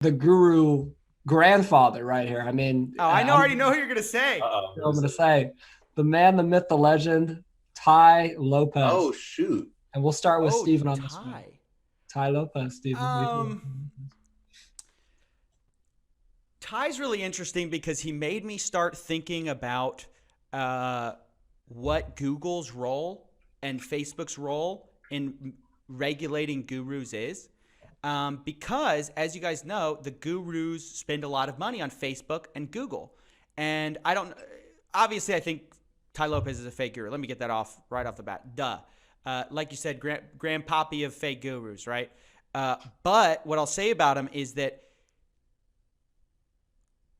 the guru grandfather right here. I mean, Oh, I already know who you're gonna say. I'm going to say the man, the myth, the legend, Tai Oh Lopez. shoot. And we'll start with Oh, Steven on this one. Ty. Tai Lopez, Steven. What do you Um, Ty's really interesting because he made me start thinking about uh, what Google's role and Facebook's role in regulating gurus is. Because, as you guys know, the gurus spend a lot of money on Facebook and Google. And I don't, obviously, I think Tai Lopez is a fake guru. Let me get that off right off the bat. Duh. Like you said, grandpappy of fake gurus, right? But what I'll say about him is that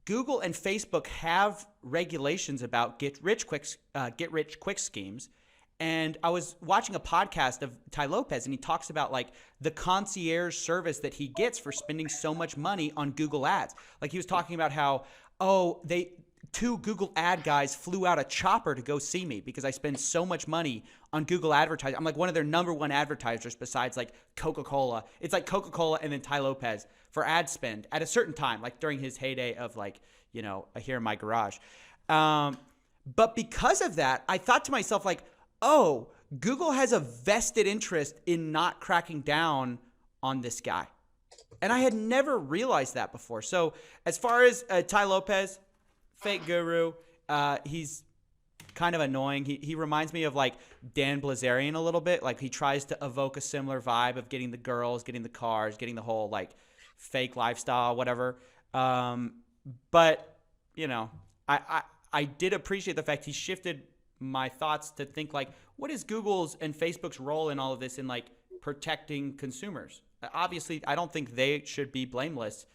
Google and Facebook have regulations about get rich quick schemes. And I was watching a podcast of Tai Lopez, and he talks about like the concierge service that he gets for spending so much money on Google ads. Like he was talking about how, oh, two Google ad guys flew out a chopper to go see me because I spend so much money on Google advertising. I'm like one of their number one advertisers besides like Coca-Cola. It's like Coca-Cola and then Tai Lopez for ad spend at a certain time, like during his heyday of like, here in my garage. But because of that, I thought to myself like, oh, Google has a vested interest in not cracking down on this guy. And I had never realized that before. So as far as Tai Lopez, fake guru, he's kind of annoying. He reminds me of like Dan Blazarian a little bit. Like he tries to evoke a similar vibe of getting the girls, getting the cars, getting the whole like fake lifestyle, whatever. But I did appreciate the fact he shifted my thoughts to think like, what is Google's and Facebook's role in all of this in like protecting consumers? Obviously, I don't think they should be blameless.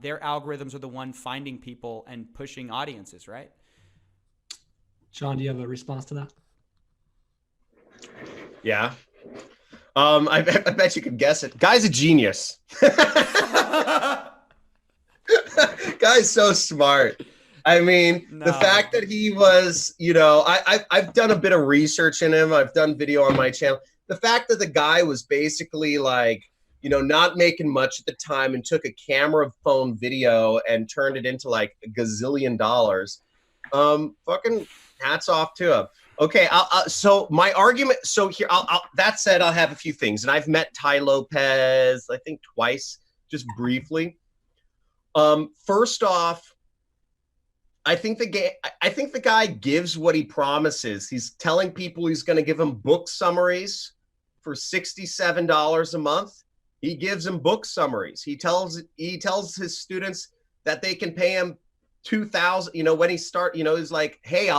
Their algorithms are the one finding people and pushing audiences, right? Sean, do you have a response to that? Yeah. I bet you could guess it. Guy's a genius. Guy's so smart. I mean, No. the fact that he was, I've done a bit of research in him. I've done video on my channel. The fact that the guy was basically like, not making much at the time and took a camera phone video and turned it into like a gazillion dollars. Fucking hats off to him. Okay, so my argument. So here, that said, I'll have a few things, and I've met Tai Lopez, I think twice, just briefly. First off, I think the guy gives what he promises. He's telling people he's going to give them book summaries for $67 a month. He gives them book summaries. He tells his students that they can pay him $2,000. When he start, he's like, hey,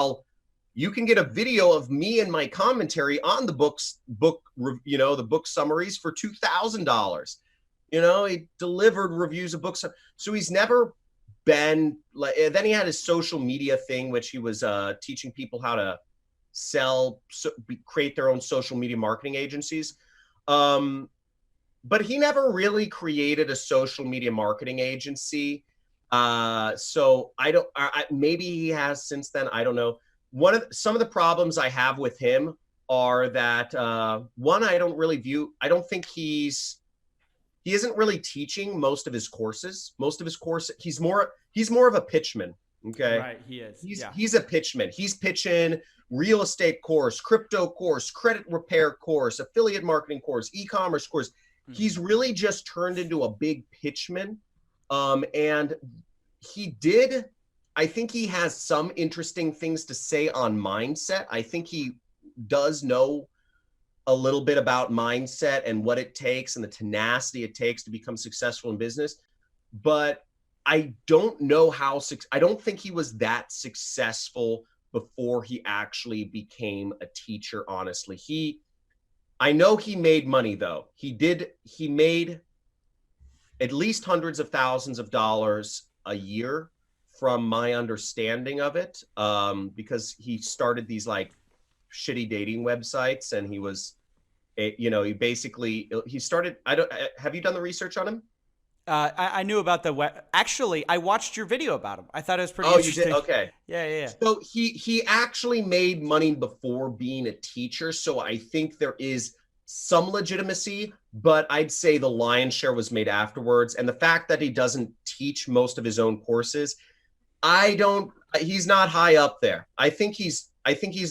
you can get a video of me and my commentary on the the book summaries for $2,000. He delivered reviews of books. So he's never been like, then he had his social media thing, which he was teaching people how to create their own social media marketing agencies. But he never really created a social media marketing agency. So maybe he has since then. I don't know. Some of the problems I have with him are that one, I don't think he isn't really teaching most of his courses. He's more of a pitchman. Okay. Right. He is. He's a pitchman. He's pitching real estate course, crypto course, credit repair course, affiliate marketing course, e-commerce course. He's really just turned into a big pitchman. And I think he has some interesting things to say on mindset. I think he does know a little bit about mindset and what it takes and the tenacity it takes to become successful in business. But I don't know I don't think he was that successful before he actually became a teacher, honestly. I know he made money though. He made at least hundreds of thousands of dollars a year from my understanding of it, because he started these like shitty dating websites, and he started. Have you done the research on him? I knew about actually, I watched your video about him. I thought it was pretty interesting. You did? Okay. Yeah. So he actually made money before being a teacher. So I think there is some legitimacy, but I'd say the lion's share was made afterwards. And the fact that he doesn't teach most of his own courses, he's not high up there. I think he's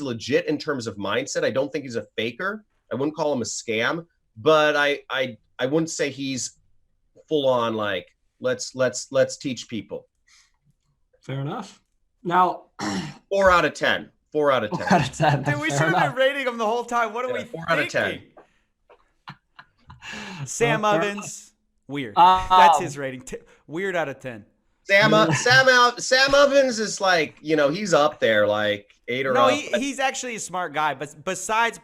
legit in terms of mindset. I don't think he's a faker. I wouldn't call him a scam, but I wouldn't say he's full on like, let's teach people. Fair enough. Now, 4 out of 10. 4 out of 10. 4 out of 10. Dude, we Fair should have enough. been rating him the whole time. What are we 4 out of 10. thinking? Sam Fair Ovens, weird. That's his rating. Weird out of 10. Sam Ovens is like, he's up there, like 8 or No, up. he's actually a smart guy. But besides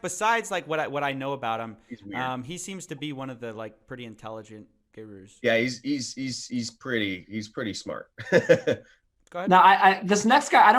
like what I know about him, He's weird. he seems to be one of the like pretty intelligent gurus. Yeah, he's pretty smart. Go ahead. Now, this next guy, I don't